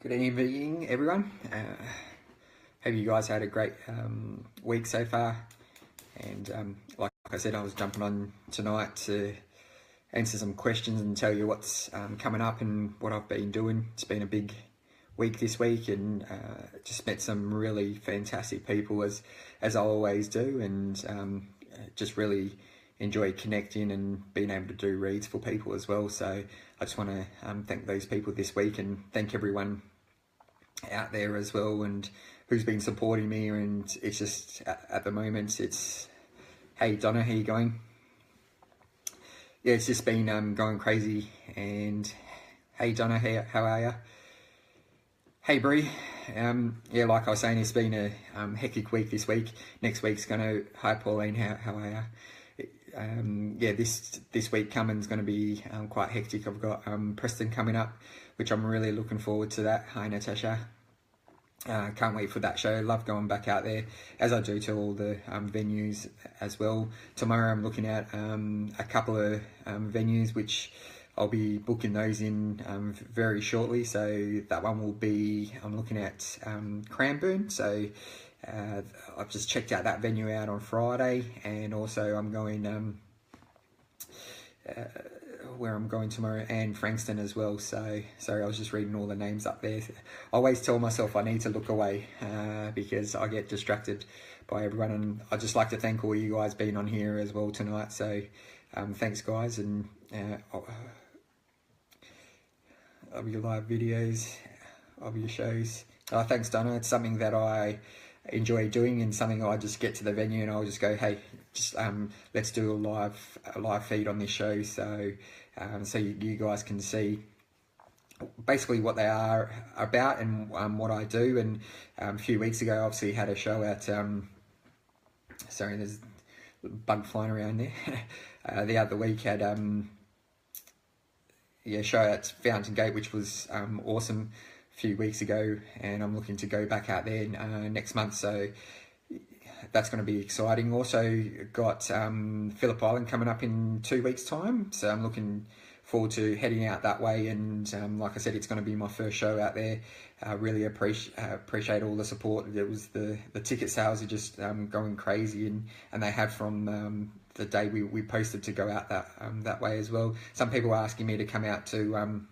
Good evening, everyone. Hope you guys had a great week so far. And like I said, I was jumping on tonight to answer some questions and tell you what's coming up and what I've been doing. It's been a big week this week, and just met some really fantastic people as I always do, and just really enjoy connecting and being able to do reads for people as well. So I just want to thank those people this week, and thank everyone out there as well and who's been supporting me. And it's just at the moment, it's, hey Donna, how you going? Yeah, it's just been going crazy. And hey Donna, how are you? Hey Bree, yeah, like I was saying, it's been a hectic week this week. Next week's gonna, hi Pauline, how are you? Yeah, this week coming's going to be quite hectic. I've got Preston coming up, which I'm really looking forward to that. Hi Natasha, can't wait for that show. Love going back out there, as I do to all the venues as well. Tomorrow I'm looking at a couple of venues, which I'll be booking those in very shortly. So that one will be, I'm looking at Cranbourne. So I've just checked out that venue out on Friday, and also I'm going where I'm going tomorrow, and Frankston as well. So sorry, I was just reading all the names up there. I always tell myself I need to look away because I get distracted by everyone, and I'd just like to thank all you guys being on here as well tonight. So thanks guys, and of your live videos, of your shows. Thanks Donna, it's something that I enjoy doing, and something I just get to the venue and I'll just go, hey, just let's do a live feed on this show, so so you guys can see basically what they are about and what I do. And a few weeks ago, obviously had a show at sorry, there's a bug flying around there. The other week had yeah, show at Fountain Gate, which was awesome few weeks ago, and I'm looking to go back out there next month, so that's going to be exciting. Also got Phillip Island coming up in 2 weeks time, so I'm looking forward to heading out that way. And like I said, it's going to be my first show out there. Really appreciate all the support. It was the ticket sales are just going crazy, and they have from the day we posted to go out that way as well. Some people are asking me to come out to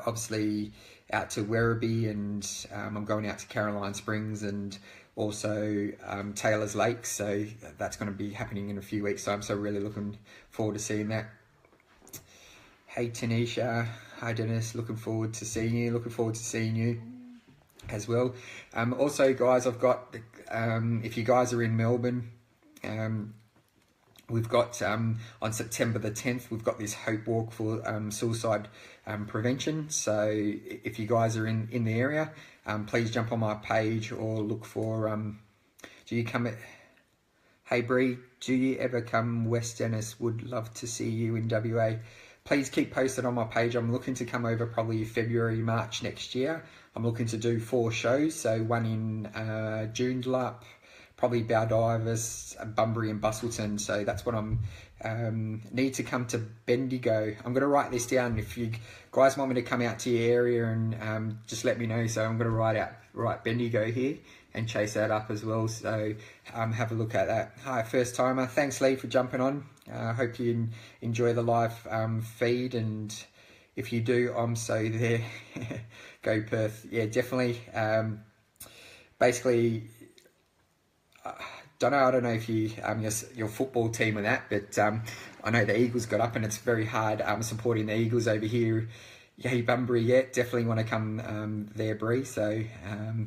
obviously out to Werribee, and I'm going out to Caroline Springs and also Taylor's Lake, so that's going to be happening in a few weeks time, so really looking forward to seeing that. Hey Tanisha, hi Dennis, looking forward to seeing you as well. Also guys, I've got if you guys are in Melbourne, we've got on September the 10th, we've got this Hope Walk for suicide prevention. So if you guys are in the area, please jump on my page or look for, do you come, hey Bree, do you ever come West Dennis? Would love to see you in WA. Please keep posted on my page. I'm looking to come over probably February, March next year. I'm looking to do 4 shows, so one in Joondalup, probably Baldivis, Bunbury and Bustleton. So that's what I'm need to come to Bendigo. I'm going to write this down. If you guys want me to come out to your area, and just let me know. So I'm going to write Bendigo here and chase that up as well. So have a look at that. Hi, first timer. Thanks Lee for jumping on. I hope you enjoy the live feed, and if you do, I'm so there. Go Perth. Yeah, definitely. Basically, I don't know if you your football team or that, but I know the Eagles got up, and it's very hard supporting the Eagles over here. Yay Bunbury, yeah, definitely want to come there, Bree. So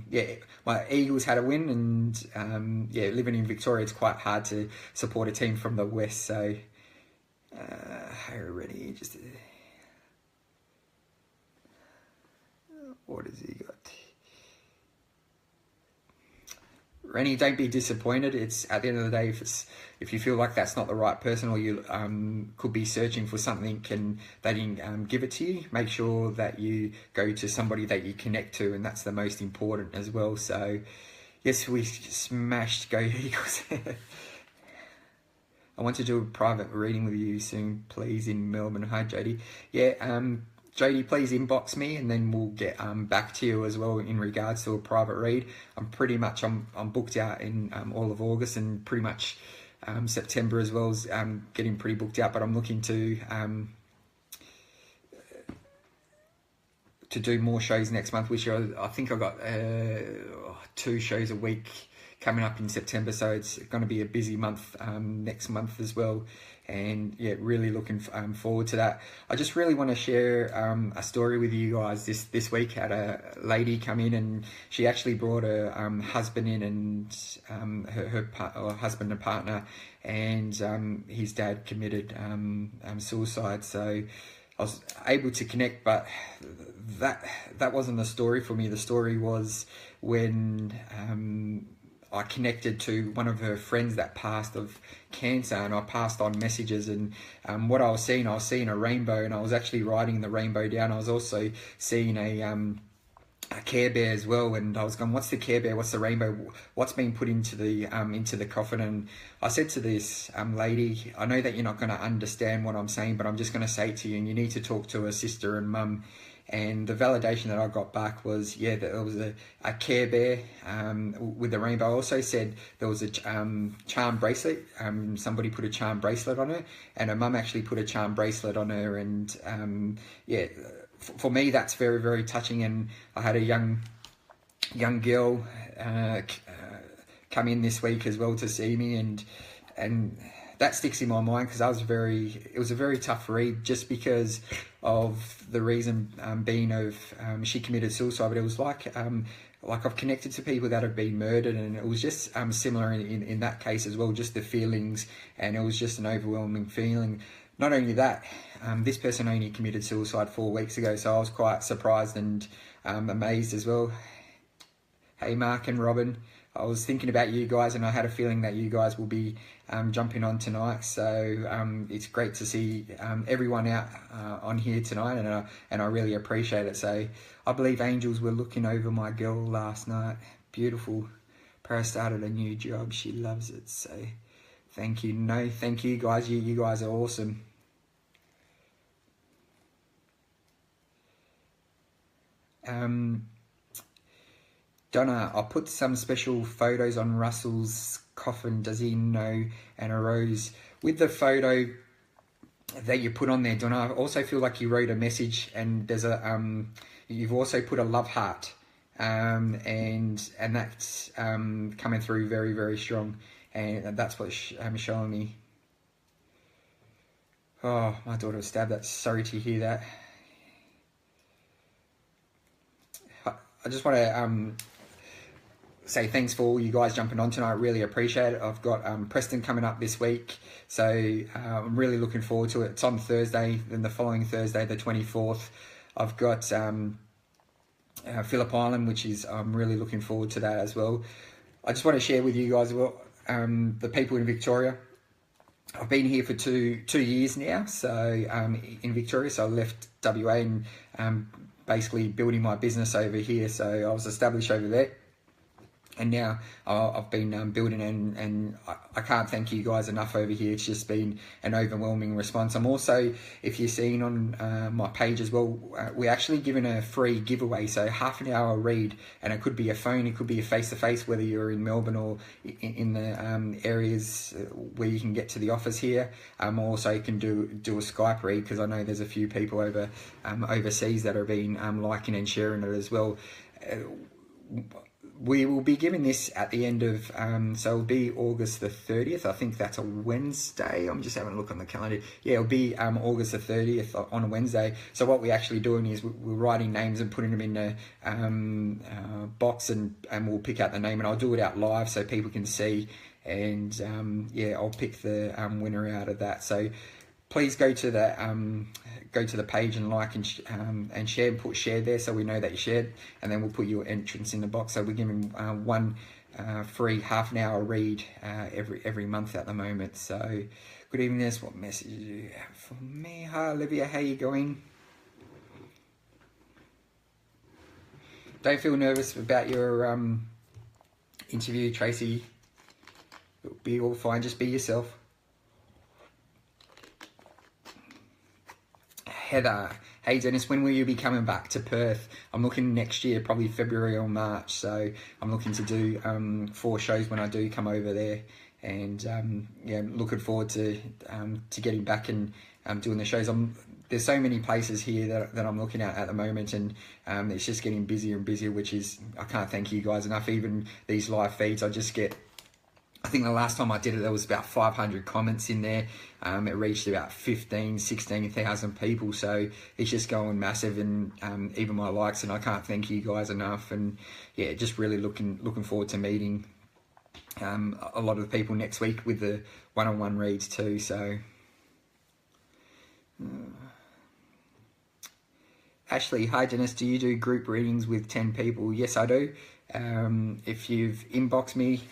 yeah, my Eagles had a win, and yeah, living in Victoria, it's quite hard to support a team from the west. So already just what has he got? Rennie, don't be disappointed. It's at the end of the day, if you feel like that's not the right person, or you could be searching for something and they didn't give it to you, make sure that you go to somebody that you connect to, and that's the most important as well. So yes, we smashed, go Eagles. I want to do a private reading with you soon, please, in Melbourne. Hi Jody. Yeah, Jodie, please inbox me, and then we'll get back to you as well in regards to a private read. I'm booked out in all of August, and pretty much September as well as getting pretty booked out. But I'm looking to do more shows next month, which I think I've got 2 shows a week coming up in September, so it's going to be a busy month next month as well. And yeah, really looking forward to that. I just really want to share a story with you guys. This week, had a lady come in, and she actually brought her husband in, and her husband and partner, and his dad committed suicide. So I was able to connect, but that wasn't the story for me. The story was when I connected to one of her friends that passed of cancer, and I passed on messages, and what I was seeing a rainbow, and I was actually writing the rainbow down. I was also seeing a Care Bear as well, and I was going, what's the Care Bear, what's the rainbow, what's being put into the coffin? And I said to this lady, I know that you're not going to understand what I'm saying, but I'm just going to say it to you, and you need to talk to her sister and mum. And the validation that I got back was, yeah, that there was a Care Bear with the rainbow. I also said there was a charm bracelet. Somebody put a charm bracelet on her, and her mum actually put a charm bracelet on her. And yeah, for me, that's very, very touching. And I had a young girl come in this week as well to see me, and that sticks in my mind, because it was a very tough read, just because of the reason being of she committed suicide. But it was like I've connected to people that have been murdered, and it was just similar in that case as well, just the feelings, and it was just an overwhelming feeling. Not only that, this person only committed suicide 4 weeks ago, so I was quite surprised and amazed as well. Hey Mark and Robin, I was thinking about you guys, and I had a feeling that you guys will be jumping on tonight. So it's great to see everyone out on here tonight, and I really appreciate it. So I believe angels were looking over my girl last night. Beautiful. Para started a new job. She loves it. So thank you. No, thank you guys. You guys are awesome. Donna, I put some special photos on Russell's coffin. Does he know? And a rose. With the photo that you put on there, Donna, I also feel like you wrote a message, and there's you've also put a love heart, and that's coming through very, very strong, and that's what's showing me. Oh, my daughter was stabbed. That's sorry to hear that. I just want to say thanks for all you guys jumping on tonight. I really appreciate it. I've got Preston coming up this week, so I'm really looking forward to it. It's on Thursday, then the following Thursday, the 24th, I've got Phillip Island, which is I'm really looking forward to that as well. I just want to share with you guys as well, the people in Victoria. I've been here for two years now, so in Victoria, so I left WA and basically building my business over here. So I was established over there, and now I've been building, and I can't thank you guys enough over here. It's just been an overwhelming response. I'm also, if you're seeing on my page as well, we're actually giving a free giveaway, so half an hour read, and it could be a phone, it could be a face-to-face, whether you're in Melbourne or in the areas where you can get to the office here. Also you can do a Skype read, because I know there's a few people over overseas that are been liking and sharing it as well. We will be giving this at the end of, so it'll be August the 30th. I think that's a Wednesday. I'm just having a look on the calendar. Yeah, it'll be August the 30th on a Wednesday. So what we're actually doing is we're writing names and putting them in a box, and we'll pick out the name, and I'll do it out live so people can see. And yeah, I'll pick the winner out of that. So please go to the page and like and share, and put share there so we know that you shared, and then we'll put your entrance in the box. So we're giving one free half an hour read every month at the moment. So good evening. That's what message do you have for me? Hi Olivia, how you going? Don't feel nervous about your interview, Tracy. It'll be all fine. Just be yourself. Heather, Hey Dennis, when will you be coming back to Perth? I'm looking next year, probably February or March. So I'm looking to do 4 shows when I do come over there, and yeah, looking forward to getting back and doing the shows. There's so many places here that I'm looking at the moment, and it's just getting busier and busier, which is, I can't thank you guys enough. Even these live feeds, I just get, I think the last time I did it, there was about 500 comments in there. It reached about 16,000 people. So it's just going massive, and even my likes, and I can't thank you guys enough. And yeah, just really looking forward to meeting a lot of the people next week with the one-on-one reads too. So Ashley, hi Dennis, do you do group readings with 10 people? Yes, I do. If you've inboxed me,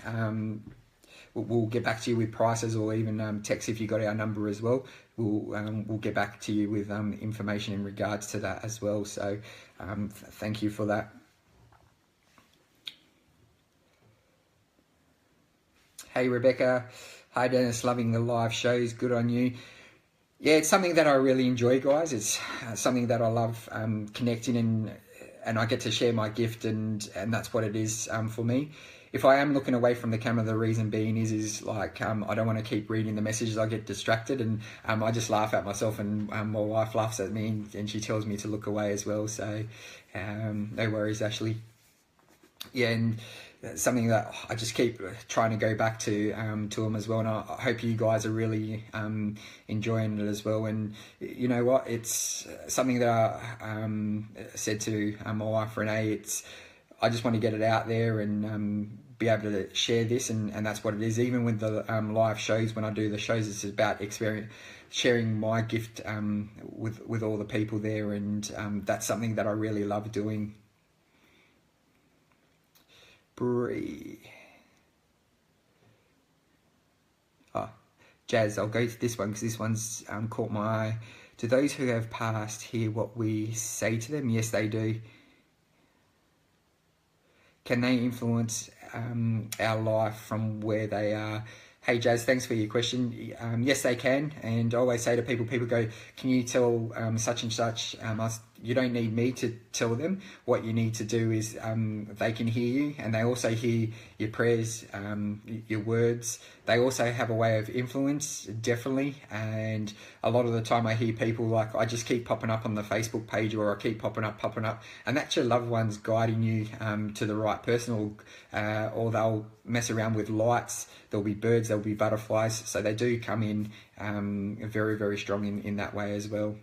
we'll get back to you with prices, or even text if you got our number as well. We'll get back to you with information in regards to that as well. So thank you for that. Hey Rebecca, hi Dennis, loving the live shows, good on you. Yeah, it's something that I really enjoy, guys. It's something that I love, connecting, and I get to share my gift, and that's what it is for me. If I am looking away from the camera, the reason being is like, I don't want to keep reading the messages. I get distracted, and I just laugh at myself, and my wife laughs at me, and she tells me to look away as well. So no worries, Ashley. Yeah, and something that I just keep trying to go back to them as well, and I hope you guys are really enjoying it as well. And you know what, it's something that I said to my wife Renee, I just want to get it out there and be able to share this, and that's what it is. Even with the live shows, when I do the shows, it's about sharing my gift with all the people there, and that's something that I really love doing. Bree. Jazz, I'll go to this one because this one's caught my eye. Do those who have passed hear what we say to them? Yes, they do. Can they influence our life from where they are? Hey Jazz, thanks for your question. Yes, they can. And I always say to people go, can you tell such and such? You don't need me to tell them. What you need to do is they can hear you, and they also hear your prayers, your words. They also have a way of influence, definitely. And a lot of the time I hear people like, I just keep popping up on the Facebook page, or I keep popping up. And that's your loved ones guiding you to the right person, or they'll mess around with lights. There'll be birds, there'll be butterflies. So they do come in very, very strong in that way as well.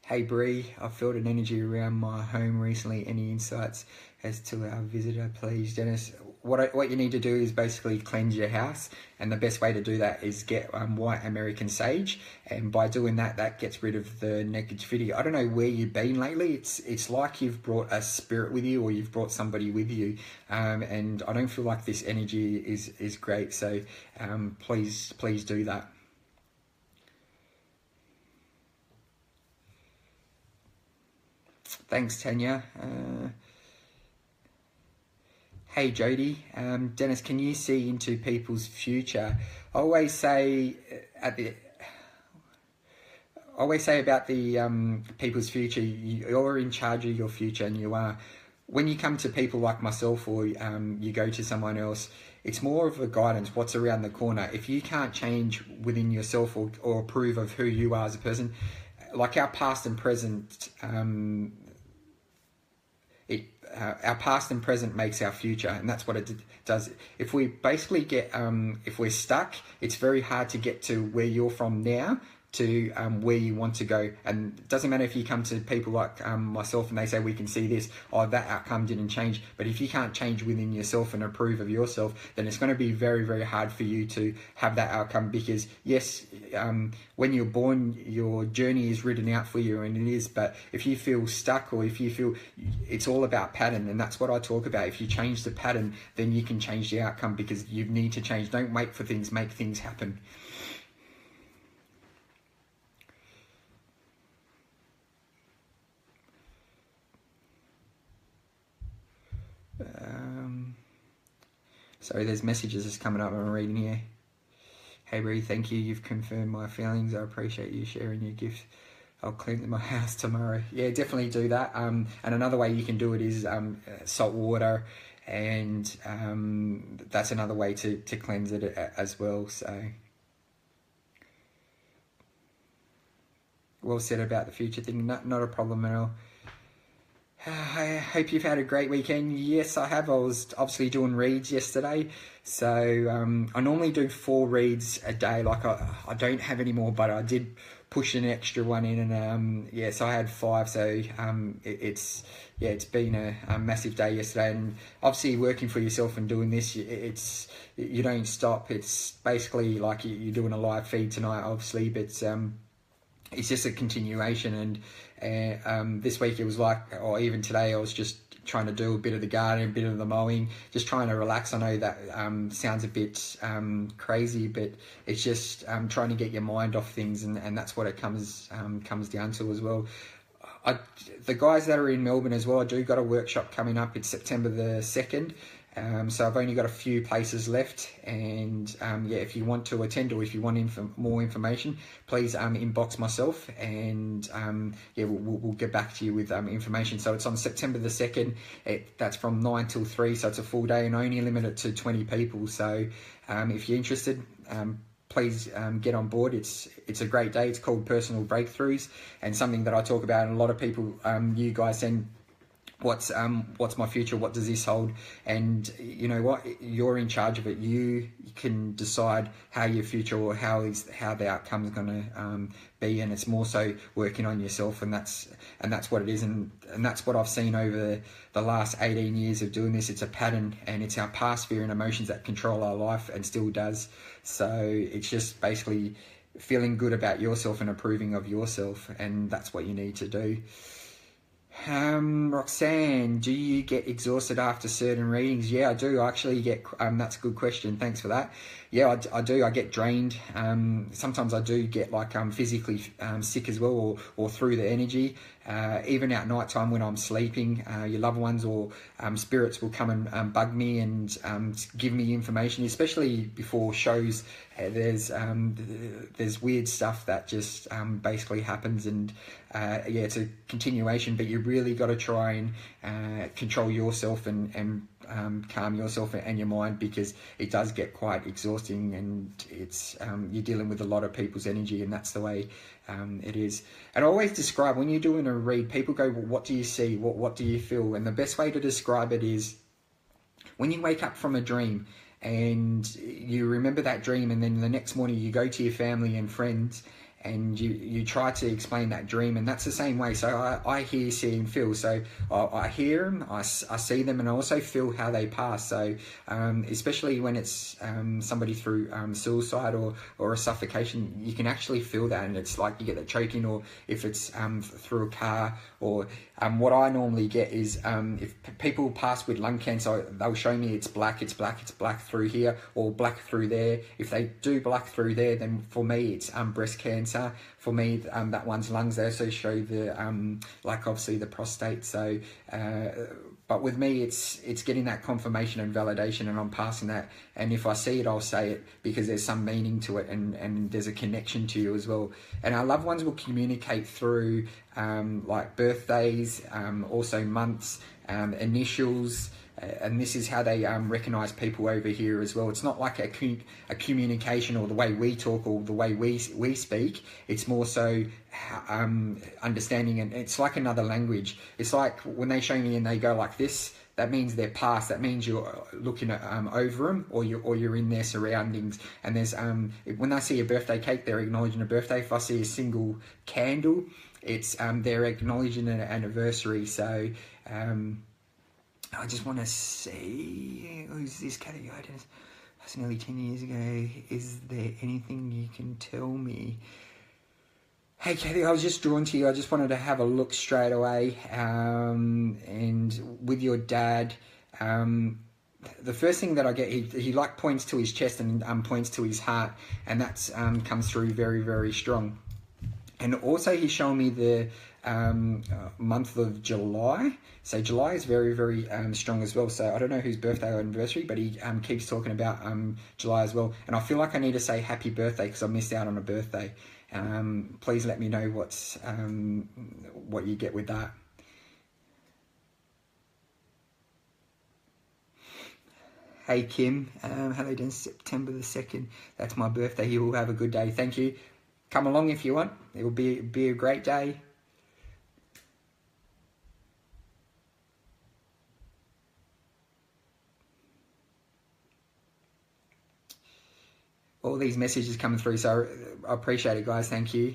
Hey Bree, I felt an energy around my home recently. Any insights as to our visitor, please? Dennis, what you need to do is basically cleanse your house, and the best way to do that is get white American sage, and by doing that, that gets rid of the negativity. I don't know where you've been lately. It's like you've brought a spirit with you, or you've brought somebody with you, and I don't feel like this energy is great. So please do that. Thanks, Tanya. Hey, Jody. Dennis, can you see into people's future? I always say about the people's future, you're in charge of your future, and you are. When you come to people like myself, or you go to someone else, it's more of a guidance, what's around the corner. If you can't change within yourself, or approve of who you are as a person, like our past and present, our past and present makes our future, and that's what it does. If we basically if we're stuck, it's very hard to get to where you're from now to where you want to go. And it doesn't matter if you come to people like myself and they say, we can see this, or that outcome didn't change. But if you can't change within yourself and approve of yourself, then it's going to be very, very hard for you to have that outcome. Because yes, when you're born, your journey is written out for you, and it is. But if you feel stuck, or if you feel, it's all about pattern, and that's what I talk about. If you change the pattern, then you can change the outcome, because you need to change. Don't wait for things, make things happen. Sorry, there's messages just coming up I'm reading here. Hey Bree, thank you. You've confirmed my feelings. I appreciate you sharing your gift. I'll clean my house tomorrow. Yeah, definitely do that. And another way you can do it is salt water, and that's another way to cleanse it as well. So, well said about the future thing. Not a problem at all. I hope you've had a great weekend. Yes, I have. I was obviously doing reads yesterday. So I normally do 4 reads a day. Like I don't have any more, but I did push an extra one in, and yeah, so I had 5. So it's been a massive day yesterday. And obviously working for yourself and doing this, you don't stop. It's basically like you're doing a live feed tonight, obviously, but it's just a continuation. And this week it was like, or even today, I was just trying to do a bit of the garden, a bit of the mowing, just trying to relax. I know that sounds a bit crazy, but it's just trying to get your mind off things, and that's what it comes down to as well. The guys that are in Melbourne as well, I do got a workshop coming up. It's September the 2nd. So I've only got a few places left, and yeah, if you want to attend or if you want more information, please inbox myself, and yeah, we'll get back to you with information. So it's on September the 2nd. That's from 9 till 3, so it's a full day and only limited to 20 people. So if you're interested, please get on board. It's a great day. It's called Personal Breakthroughs, and something that I talk about, and a lot of people, you guys send, what's my future, what does this hold? And you know what, you're in charge of it. You can decide how your future, or how the outcome is going to be, and it's more so working on yourself, and that's what it is. And that's what I've seen over the last 18 years of doing this. It's a pattern, and it's our past fear and emotions that control our life, and still does. So it's just basically feeling good about yourself and approving of yourself, and that's what you need to do. Roxanne, do you get exhausted after certain readings? Yeah, I do. I actually get, that's a good question. Thanks for that. Yeah, I do. I get drained. Sometimes I do get like physically sick as well, or through the energy. Even at night time when I'm sleeping, your loved ones or spirits will come and bug me and give me information, especially before shows. There's weird stuff that just basically happens, and yeah, it's a continuation, but you really got to try and control yourself and calm yourself and your mind, because it does get quite exhausting, and it's you're dealing with a lot of people's energy, and that's the way it is. And I always describe, when you're doing a read, people go, well, what do you see, what do you feel? And the best way to describe it is when you wake up from a dream and you remember that dream, and then the next morning you go to your family and friends and you try to explain that dream, and that's the same way. So I hear, see and feel. So I hear them, I see them, and I also feel how they pass. So especially when it's somebody through suicide or a suffocation, you can actually feel that, and it's like you get that choking, or if it's through a car, or what I normally get is if people pass with lung cancer, they'll show me it's black through here, or black through there. If they do black through there, then for me it's breast cancer. For me, that one's lungs. They also show the like obviously the prostate. So but with me, it's getting that confirmation and validation, and I'm passing that. And if I see it, I'll say it, because there's some meaning to it, and there's a connection to you as well. And our loved ones will communicate through like birthdays, also months, initials. And this is how they recognize people over here as well. It's not like a communication, or the way we talk, or the way we speak. It's more so understanding, and it's like another language. It's like when they show me and they go like this, that means they're past. That means you're looking at over them, or you're in their surroundings. And there's when I see a birthday cake, they're acknowledging a birthday. If I see a single candle, it's they're acknowledging an anniversary. So I just want to see, who's this category? That's nearly 10 years ago. Is there anything you can tell me? Hey, Kathy, I was just drawn to you. I just wanted to have a look straight away. And with your dad, the first thing that I get, he like points to his chest and points to his heart, and that's comes through very, very strong. And also he's showing me the month of July. So July is very, very strong as well. So I don't know whose birthday or anniversary, but he keeps talking about July as well. And I feel like I need to say happy birthday, because I missed out on a birthday. please let me know what you get with that. Hey Kim, hello doing September the 2nd. That's my birthday. You will have a good day. Thank you. Come along if you want. It will be a great day. All these messages coming through, so I appreciate it, guys. Thank you.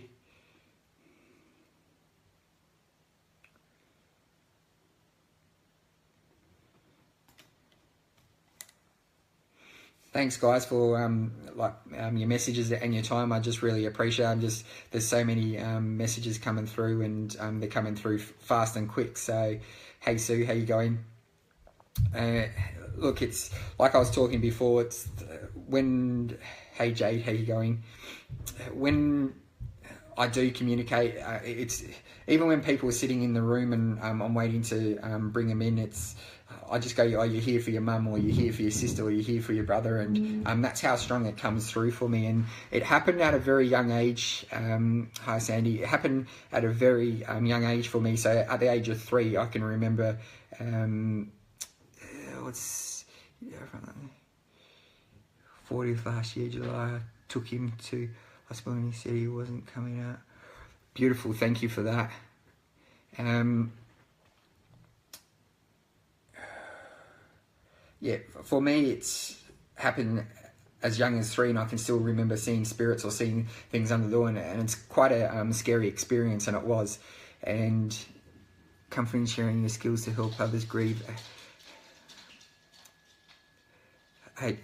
Thanks, guys, for your messages and your time. I just really appreciate it. There's so many messages coming through, and they're coming through fast and quick. So, hey Sue, how you going? Look, it's like I was talking before. It's hey Jade, how you going? When I do communicate, it's even when people are sitting in the room and I'm waiting to bring them in. I just go, oh, you're here for your mum, or you're here for your sister, or you're here for your brother, and that's how strong it comes through for me. And it happened at a very young age. Hi Sandy. It happened at a very young age for me. So at the age of 3, I can remember. 40th last year, July. I took him to hospital and he said he wasn't coming out. Beautiful. Thank you for that. Yeah, for me, it's happened as young as 3, and I can still remember seeing spirits or seeing things under the door, and it's quite a scary experience, and it was. And comforting, sharing your skills to help others grieve. Hey,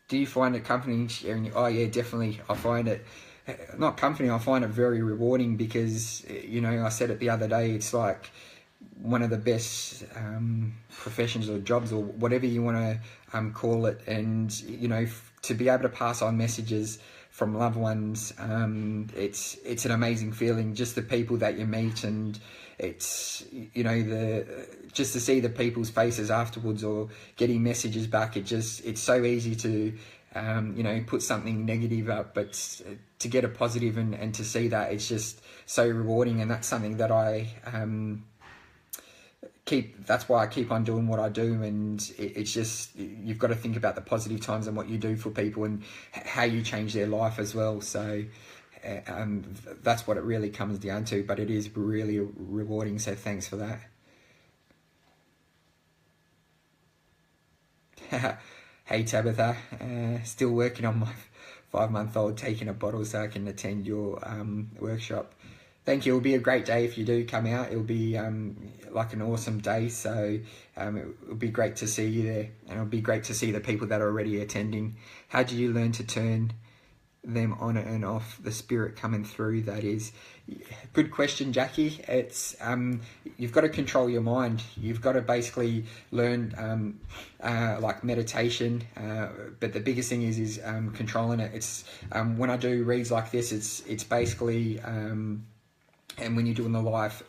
do you find it comforting sharing? Oh yeah, definitely. I find it not comforting. I find it very rewarding because I said it the other day. It's like one of the best professions or jobs or whatever you want to call it, and to be able to pass on messages from loved ones, it's an amazing feeling. Just the people that you meet, and it's just to see the people's faces afterwards or getting messages back. It's so easy to put something negative up, but to get a positive and to see that, it's just so rewarding. And that's something that I that's why I keep on doing what I do. And it's just, you've got to think about the positive times and what you do for people and how you change their life as well. So that's what it really comes down to, but it is really rewarding. So thanks for that. Hey Tabitha, still working on my 5-month-old taking a bottle so I can attend your workshop. Thank you. It'll be a great day if you do come out. It'll be like an awesome day. So it'll be great to see you there, and it'll be great to see the people that are already attending. How do you learn to turn them on and off, the spirit coming through? That is good question, Jackie. It's you've got to control your mind. You've got to basically learn like meditation, but the biggest thing is controlling it. It's when I do reads like this, it's basically and when you're doing the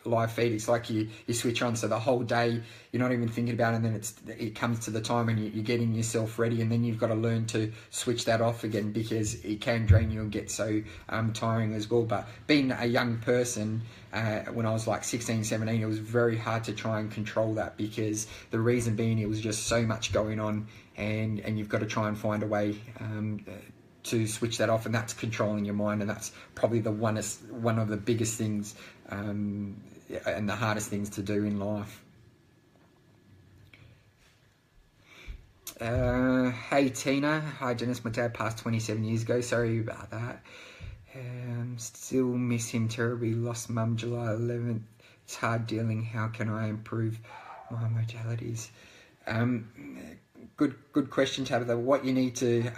live feed, it's like you switch on, so the whole day you're not even thinking about it, and then it comes to the time and you're getting yourself ready, and then you've got to learn to switch that off again, because it can drain you and get so tiring as well. But being a young person, when I was like 16, 17, it was very hard to try and control that, because the reason being, it was just so much going on, and you've got to try and find a way to switch that off, and that's controlling your mind, and that's probably one of the biggest things and the hardest things to do in life. Hey Tina, hi Janice, my dad passed 27 years ago, sorry about that. Still miss him terribly, lost mum July 11th, it's hard dealing, how can I improve my modalities? Good question, Tabitha. What you need to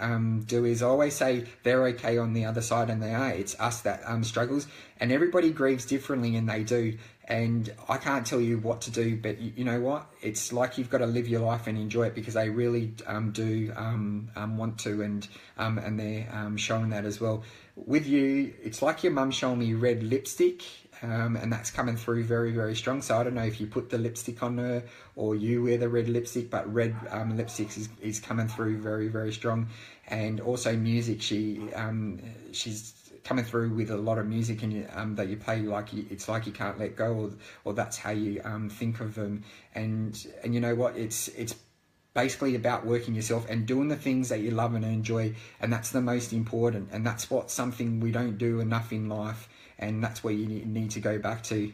do is, I always say they're okay on the other side, and they are. It's us that struggles, and everybody grieves differently, and they do. And I can't tell you what to do, but you know what? It's like you've got to live your life and enjoy it, because they really do want to, and they're showing that as well. With you, it's like your mum showing me red lipstick. And that's coming through very, very strong. So I don't know if you put the lipstick on her or you wear the red lipstick, but red lipstick is coming through very, very strong. And also music, she's coming through with a lot of music and that you play, like it's like you can't let go, or that's how you think of them. And you know what, it's basically about working yourself and doing the things that you love and enjoy, and that's the most important, and that's what something we don't do enough in life, and that's where you need to go back to.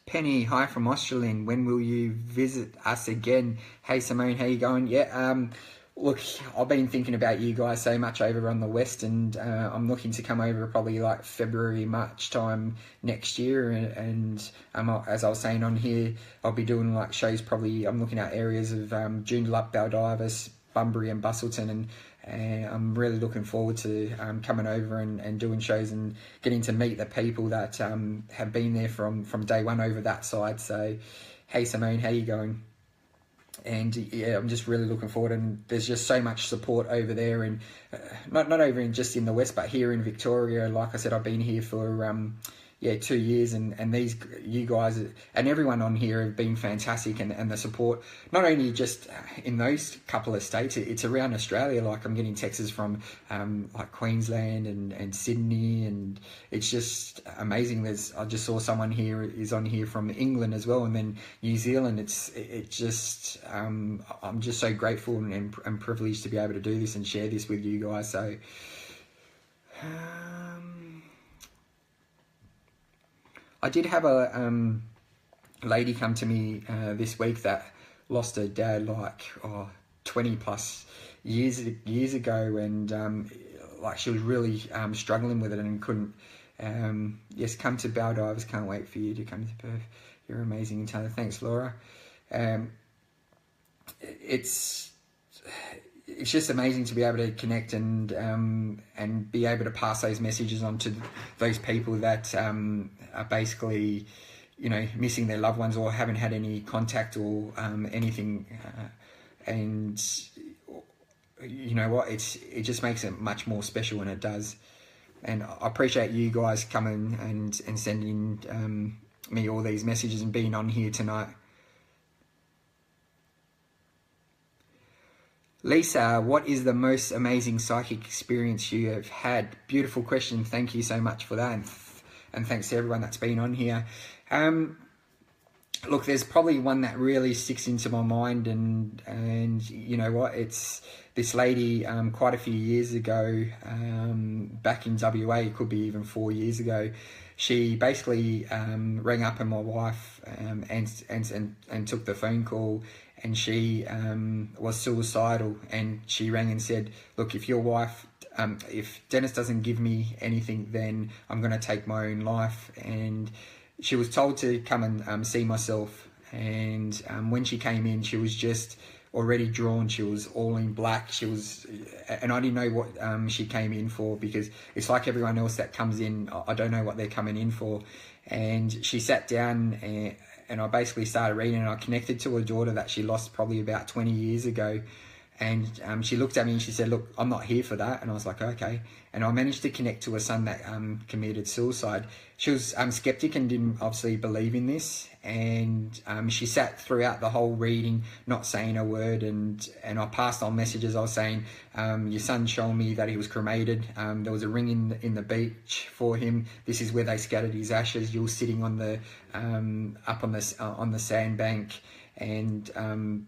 Penny, hi from Australian. When will you visit us again? Hey Simone, how you going? Yeah, look, I've been thinking about you guys so much over on the West, and I'm looking to come over probably like February, March time next year. And as I was saying on here, I'll be doing like shows probably, I'm looking at areas of Joondalup, Baldivis, Bunbury and Bustleton, and I'm really looking forward to coming over and doing shows and getting to meet the people that have been there from day one over that side. So, hey Simone, how you going? And yeah, I'm just really looking forward, and there's just so much support over there, and not over in just in the West, but here in Victoria. Like I said, I've been here for 2 years, and you guys and everyone on here have been fantastic, and the support, not only just in those couple of states, it's around Australia. Like I'm getting texts from like Queensland and Sydney, and it's just amazing. I just saw someone here is on here from England as well, and then New Zealand. It just I'm just so grateful and privileged to be able to do this and share this with you guys. So I did have a lady come to me this week that lost her dad like 20 plus years ago, and like she was really struggling with it and couldn't. Yes, come to Baldivis. Can't wait for you to come to Perth. You're amazing and talented. Thanks, Laura. It's just amazing to be able to connect and be able to pass those messages on to those people that are basically, missing their loved ones or haven't had any contact or anything. And you know what? It just makes it much more special when it does. And I appreciate you guys coming and sending me all these messages and being on here tonight. Lisa, what is the most amazing psychic experience you have had? Beautiful question. Thank you so much for that. And thanks to everyone that's been on here. Look, there's probably one that really sticks into my mind, and you know what? It's this lady quite a few years ago, back in WA, it could be even 4 years ago. She basically rang up on my wife and took the phone call, and she was suicidal, and she rang and said, look, if your wife, if Dennis doesn't give me anything, then I'm going to take my own life. And she was told to come and see myself, and when she came in, she was just already drawn. She was all in black. And I didn't know what she came in for, because it's like everyone else that comes in, I don't know what they're coming in for. And she sat down, and I basically started reading, and I connected to her daughter that she lost probably about 20 years ago. And she looked at me and she said, look, I'm not here for that. And I was like, okay. And I managed to connect to her son that committed suicide. She was skeptic and didn't obviously believe in this. And she sat throughout the whole reading, not saying a word. And I passed on messages. I was saying, your son showed me that he was cremated. There was a ring in the beach for him. This is where they scattered his ashes. You were sitting on the up on the sandbank, and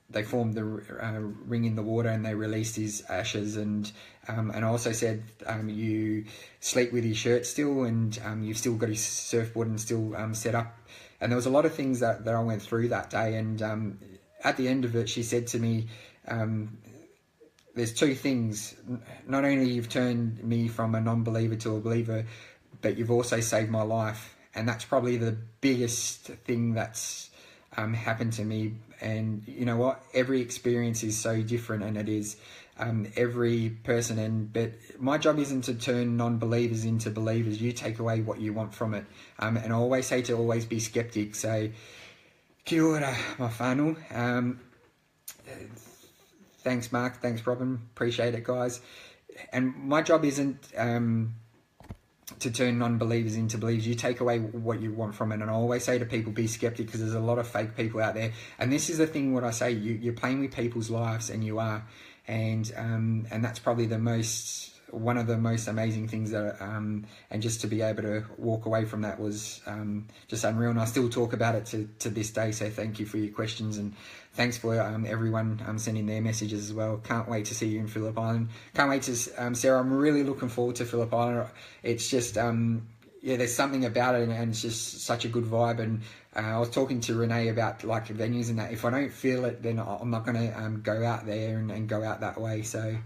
they formed the ring in the water, and they released his ashes. And I also said, you sleep with his shirt still, and you've still got his surfboard and still set up. And there was a lot of things that I went through that day. And at the end of it, she said to me, there's two things. Not only you've turned me from a non-believer to a believer, but you've also saved my life. And that's probably the biggest thing that's happened to me. And you know what, every experience is so different, and it is every person. But my job isn't to turn non-believers into believers. You take away what you want from it. And I always say to always be skeptic. So kia ora, my whānau. Thanks Mark, thanks Robin, appreciate it guys. And my job isn't to turn non-believers into believers. You take away what you want from it. And I always say to people, be skeptic, because there's a lot of fake people out there. And this is the thing, what I say, you're playing with people's lives, and you are. And that's probably one of the most amazing things that, and just to be able to walk away from that was just unreal. And I still talk about it to this day. So thank you for your questions, and thanks for everyone sending their messages as well. Can't wait to see you in Phillip Island. Can't wait to, Sarah, I'm really looking forward to Phillip Island. It's just, yeah, there's something about it, and it's just such a good vibe. And I was talking to Renee about like venues and that. If I don't feel it, then I'm not going to go out there and go out that way. So,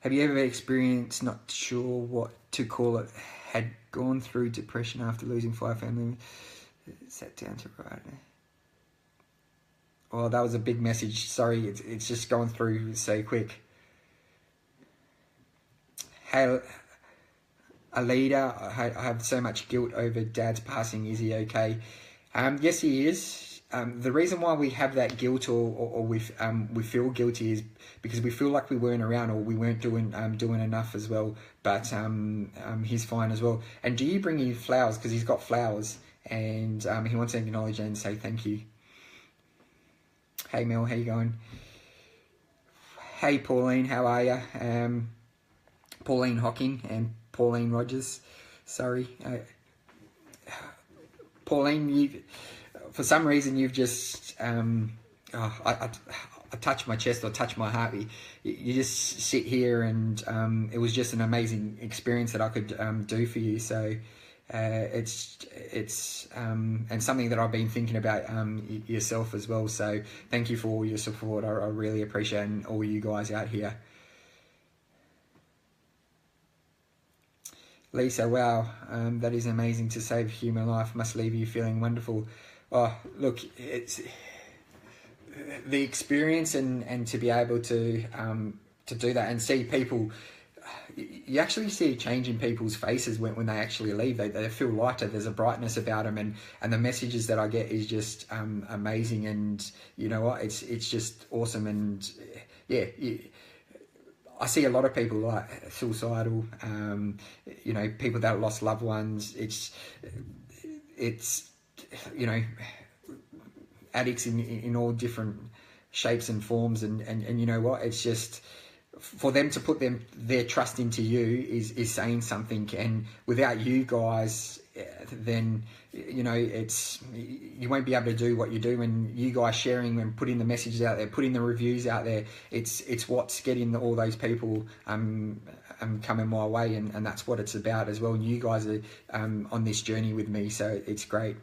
have you ever experienced, not sure what to call it, had gone through depression after losing 5 family members? Sat down to write. Oh, that was a big message. Sorry, it's just going through so quick. Hey, Alida, I have so much guilt over Dad's passing. Is he okay? Yes, he is. The reason why we have that guilt, or we feel guilty, is because we feel like we weren't around, or we weren't doing enough as well. But he's fine as well. And do you bring you flowers? Because he's got flowers, and he wants to acknowledge and say thank you. Hey Mel, how you going? Hey Pauline, how are you? Pauline Hocking and Pauline Rogers. Sorry, Pauline, for some reason you've just I touch my chest or touch my heart. You just sit here, and it was just an amazing experience that I could do for you. So it's and something that I've been thinking about yourself as well. So thank you for all your support. I really appreciate it, and all you guys out here. Lisa, wow, that is amazing. To save human life must leave you feeling wonderful. Oh, look, it's the experience, and to be able to do that and see people. You actually see a change in people's faces when they actually leave. They feel lighter. There's a brightness about them, and the messages that I get is just amazing. And you know what? It's just awesome. And yeah. I see a lot of people like suicidal, you know, people that lost loved ones. It's you know, addicts in all different shapes and forms, and you know what? It's just for them to put their trust into you is saying something. And without you guys, then you know you won't be able to do what you do. And you guys sharing and putting the messages out there, putting the reviews out there, it's what's getting all those people coming my way, and that's what it's about as well. And you guys are on this journey with me, so it's great.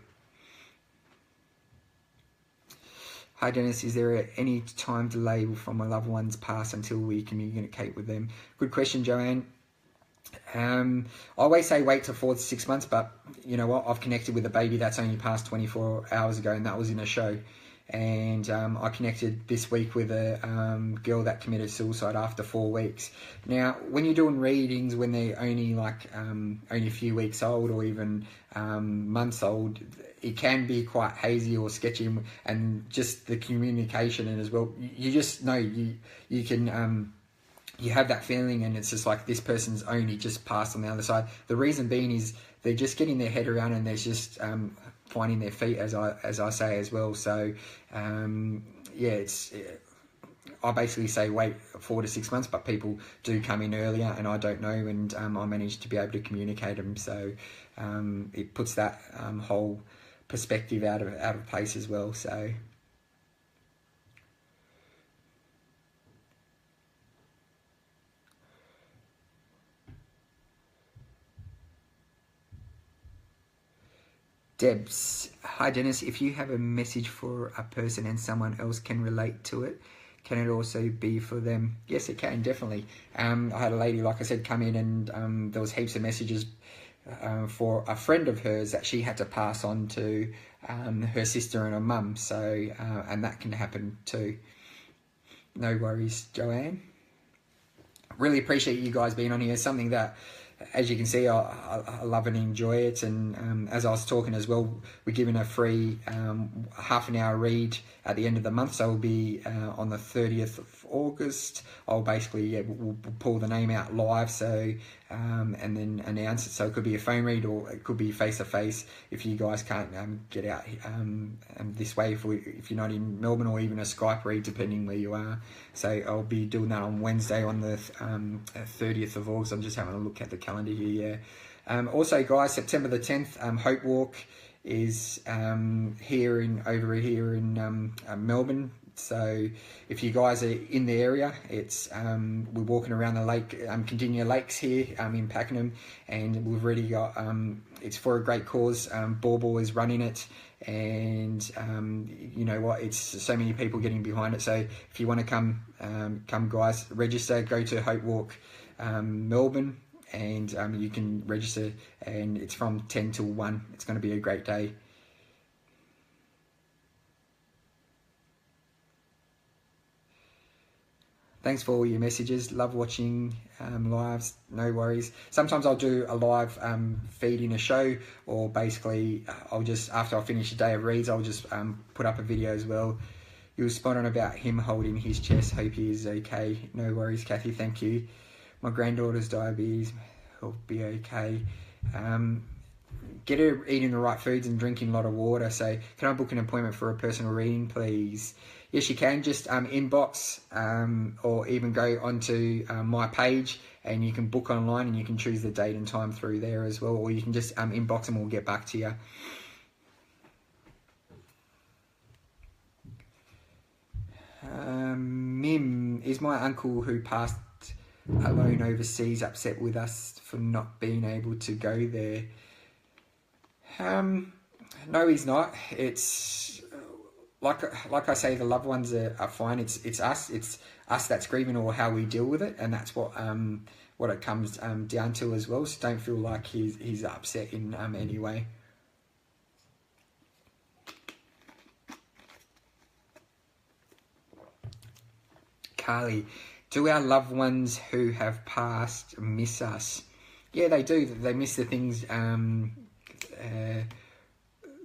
Hi Dennis, is there any time delay from my loved ones pass until we communicate with them? Good question, Joanne. I always say wait to 4 to 6 months, but you know what? I've connected with a baby that's only passed 24 hours ago, and that was in a show. And I connected this week with a girl that committed suicide after 4 weeks. Now, when you're doing readings when they're only like only a few weeks old, or even months old, it can be quite hazy or sketchy, and just the communication, and as well, you just know you can. You have that feeling, and it's just like this person's only just passed on the other side. The reason being is they're just getting their head around, and they're just finding their feet, as I say as well. So yeah, I basically say wait 4 to 6 months, but people do come in earlier, and I don't know, and I managed to be able to communicate them. So it puts that whole perspective out of place as well. So. Debs, hi Dennis, if you have a message for a person and someone else can relate to it, can it also be for them? Yes, it can, definitely. I had a lady, like I said, come in, and there was heaps of messages for a friend of hers that she had to pass on to her sister and her mum. So, and that can happen too. No worries, Joanne. Really appreciate you guys being on here. Something that, as you can see, I love and enjoy it. And as I was talking as well, we're giving a free half an hour read at the end of the month. So it'll be on the 30th of August, I'll basically, we'll pull the name out live, so and then announce it. So it could be a phone read, or it could be face to face if you guys can't get out this way, if you're not in Melbourne, or even a Skype read depending where you are. So I'll be doing that on Wednesday, on the 30th of August. I'm just having a look at the calendar here. Yeah. Also, guys, September the 10th, Hope Walk is over here in Melbourne. So if you guys are in the area, it's we're walking around the lake, Continua Lakes here in Pakenham, and we've already got it's for a great cause. Bauble is running it, and you know what, it's so many people getting behind it. So if you want to come guys, register, go to Hope Walk Melbourne, and you can register, and it's from 10 till 1. It's going to be a great day. Thanks for all your messages. Love watching lives. No worries. Sometimes I'll do a live feed in a show, or basically I'll just, after I finish a day of reads, I'll just put up a video as well. You were spot on about him holding his chest. Hope he is okay. No worries, Kathy. Thank you. My granddaughter's diabetes. He'll be okay. Get her eating the right foods and drinking a lot of water. So can I book an appointment for a personal reading, please? Yes, you can. Just inbox or even go onto my page, and you can book online, and you can choose the date and time through there as well, or you can just inbox and we'll get back to you. Mim, is my uncle who passed alone overseas upset with us for not being able to go there? No, he's not. It's like I say, the loved ones are fine. It's us that's grieving, or how we deal with it, and that's what it comes down to as well. So don't feel like he's upset in any way. Carly, do our loved ones who have passed miss us? Yeah, they do. They miss the things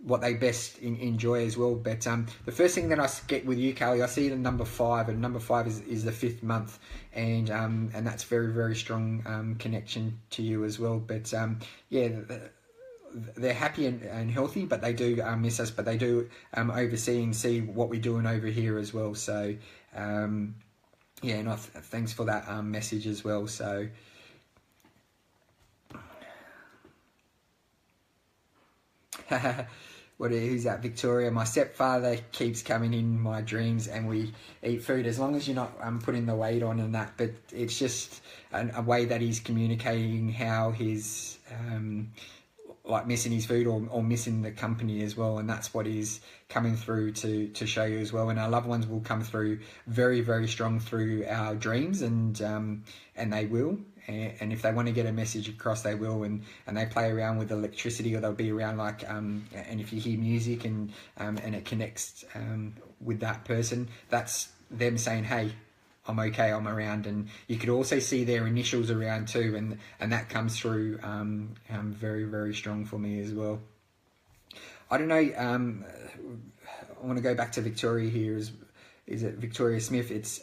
what they best enjoy as well. But the first thing that I get with you, Carly, I see the number 5, and number 5 is the 5th month, and that's very, very strong connection to you as well. But yeah, they're happy and healthy, but they do miss us. But they do oversee and see what we're doing over here as well. So yeah, and thanks for that message as well. So. Who's that? Victoria, my stepfather keeps coming in my dreams, and we eat food, as long as you're not putting the weight on and that. But it's just a way that he's communicating how he's like missing his food, or missing the company as well, and that's what he's coming through to show you as well. And our loved ones will come through very, very strong through our dreams, and they will. And if they want to get a message across, they will, and they play around with electricity, or they'll be around like and if you hear music and it connects with that person, that's them saying, hey, I'm okay, I'm around. And you could also see their initials around too, and that comes through very, very strong for me as well. I don't know, I want to go back to Victoria here. Is it Victoria Smith? It's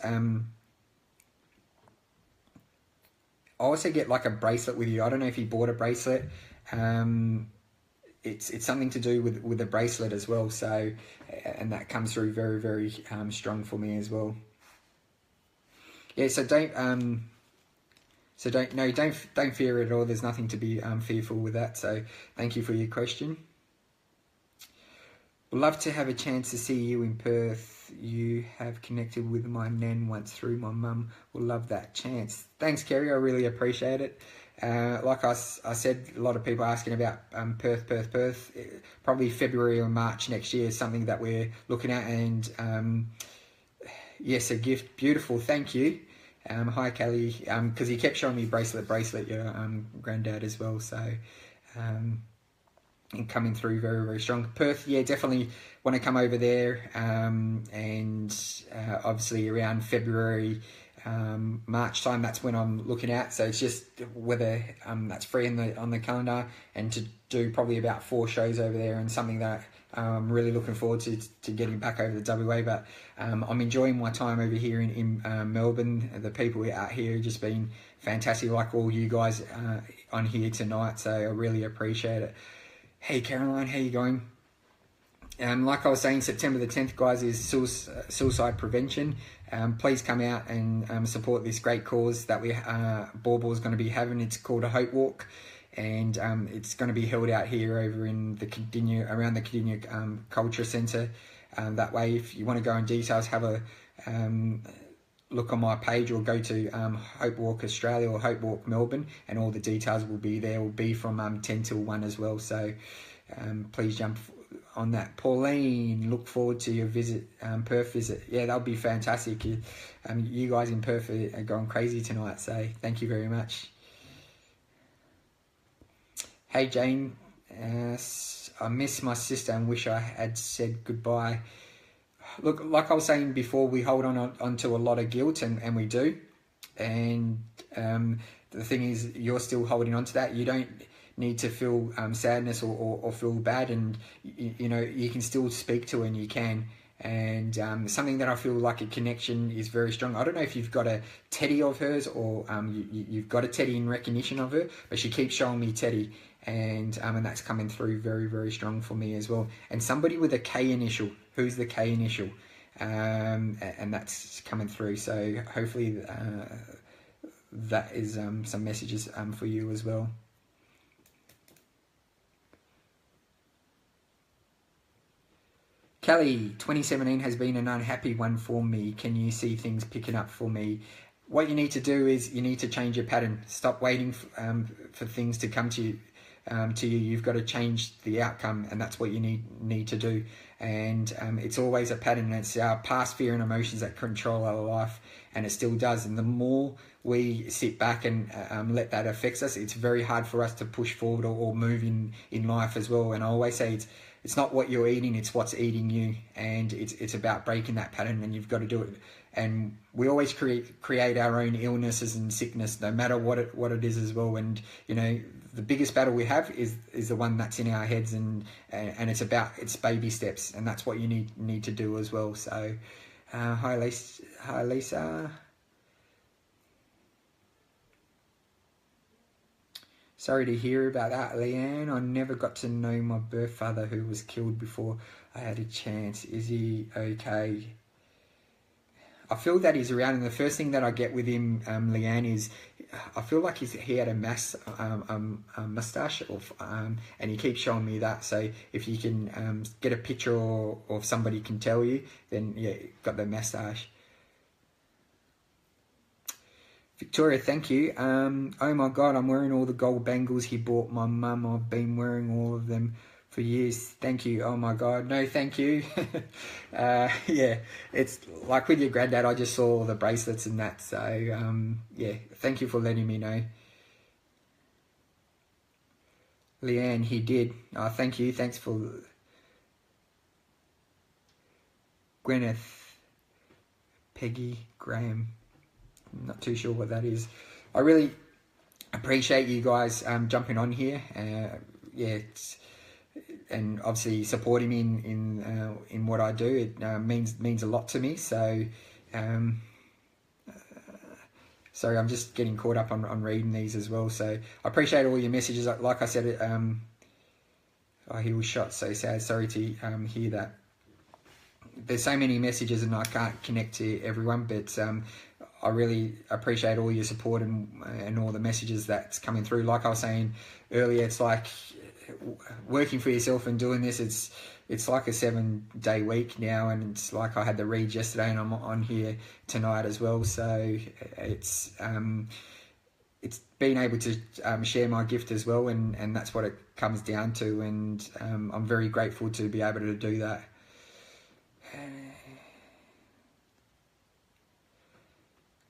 I also get like a bracelet with you. I don't know if you bought a bracelet. It's something to do with a bracelet as well. So, and that comes through very, very strong for me as well. Yeah. So don't fear it at all. There's nothing to be fearful with that. So thank you for your question. Would love to have a chance to see you in Perth. You have connected with my nan once through my mum. Will love that chance. Thanks, Kerry. I really appreciate it. Like I said, a lot of people asking about Perth. Probably February or March next year is something that we're looking at. And yes, a gift. Beautiful. Thank you. Hi, Kelly. Because he kept showing me bracelet, your granddad as well. So. And coming through very, very strong. Perth, yeah, definitely want to come over there, and obviously around February, March time, that's when I'm looking at. So it's just whether that's free on the calendar, and to do probably about 4 shows over there, and something that I'm really looking forward to getting back over the WA, but I'm enjoying my time over here in Melbourne. The people out here have just been fantastic, like all you guys on here tonight, so I really appreciate it. Hey Caroline, how you going? Like I was saying, September the 10th, guys, is suicide prevention. Please come out and support this great cause that Bauble is going to be having. It's called a Hope Walk, and it's going to be held out here over in the around the Cardinia Culture Centre. That way, if you want to go in details, have a look on my page or go to Hope Walk Australia or Hope Walk Melbourne, and all the details will be there. Will be from 10 till 1 as well. So please jump on that. Pauline, look forward to your visit, Perth visit. Yeah, that'll be fantastic. You guys in Perth are going crazy tonight, so thank you very much. Hey Jane, I miss my sister and wish I had said goodbye. Look, like I was saying before, we hold onto a lot of guilt, and we do. And the thing is, you're still holding on to that. You don't need to feel sadness or feel bad, and you know, you can still speak to her, and you can. And something that I feel like a connection is very strong. I don't know if you've got a teddy of hers, or you've got a teddy in recognition of her, but she keeps showing me teddy, and that's coming through very, very strong for me as well. And somebody with a K initial. Who's the K initial? And that's coming through. So hopefully that is some messages for you as well. Kelly, 2017 has been an unhappy one for me. Can you see things picking up for me? What you need to do is you need to change your pattern. Stop waiting for things to come to you. You've got to change the outcome, and that's what you need to do. And it's always a pattern. It's our past fear and emotions that control our life, and it still does. And the more we sit back and let that affect us, it's very hard for us to push forward or move in life as well. And I always say it's not what you're eating, it's what's eating you, and it's about breaking that pattern, and you've got to do it. And we always create our own illnesses and sickness, no matter what it is as well. And you know, the biggest battle we have is the one that's in our heads, and it's baby steps, and that's what you need to do as well. So hi Lisa. Sorry to hear about that, Leanne. I never got to know my birth father, who was killed before I had a chance. Is he okay? I feel that he's around, and the first thing that I get with him, Leanne, is I feel like he had a mustache, and he keeps showing me that. So if you can get a picture, or if somebody can tell you, then yeah, got the mustache. Victoria, thank you. Oh my God, I'm wearing all the gold bangles he bought my mum. I've been wearing all of them for years. Thank you. Oh my God, no thank you. Yeah, it's like with your granddad, I just saw the bracelets and that. So yeah, thank you for letting me know. Leanne, he did. Oh, thank you. Thanks for... Gwyneth, Peggy, Graham. I'm not too sure what that is. I really appreciate you guys jumping on here. Yeah, and obviously supporting me in what I do. It means a lot to me. So sorry, I'm just getting caught up on reading these as well. So I appreciate all your messages. Like I said, oh, he was shot. So sad. Sorry to hear that. There's so many messages, and I can't connect to everyone, but I really appreciate all your support and all the messages that's coming through. Like I was saying earlier, it's like working for yourself and doing this. It's like a 7-day week now, and it's like I had the read yesterday, and I'm on here tonight as well. So it's being able to share my gift as well, and that's what it comes down to. And I'm very grateful to be able to do that.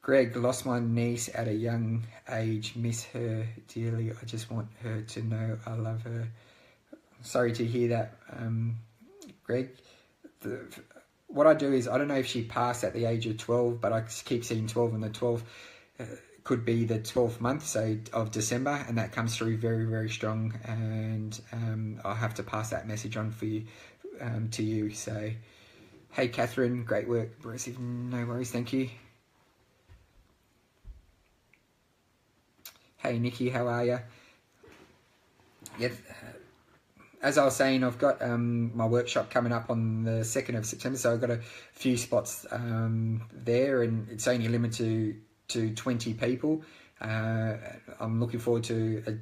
Greg, lost my niece at a young age. Miss her dearly. I just want her to know I love her. Sorry to hear that, Greg. What I do is, I don't know if she passed at the age of 12, but I keep seeing 12, and the 12 could be the 12th month, so of December, and that comes through very, very strong. And I'll have to pass that message on for you, to you. So, hey Catherine, great work, impressive. No worries, thank you. Hey Nikki, how are you? Yeah, as I was saying, I've got my workshop coming up on the 2nd of September, so I've got a few spots there, and it's only limited to 20 people. I'm looking forward to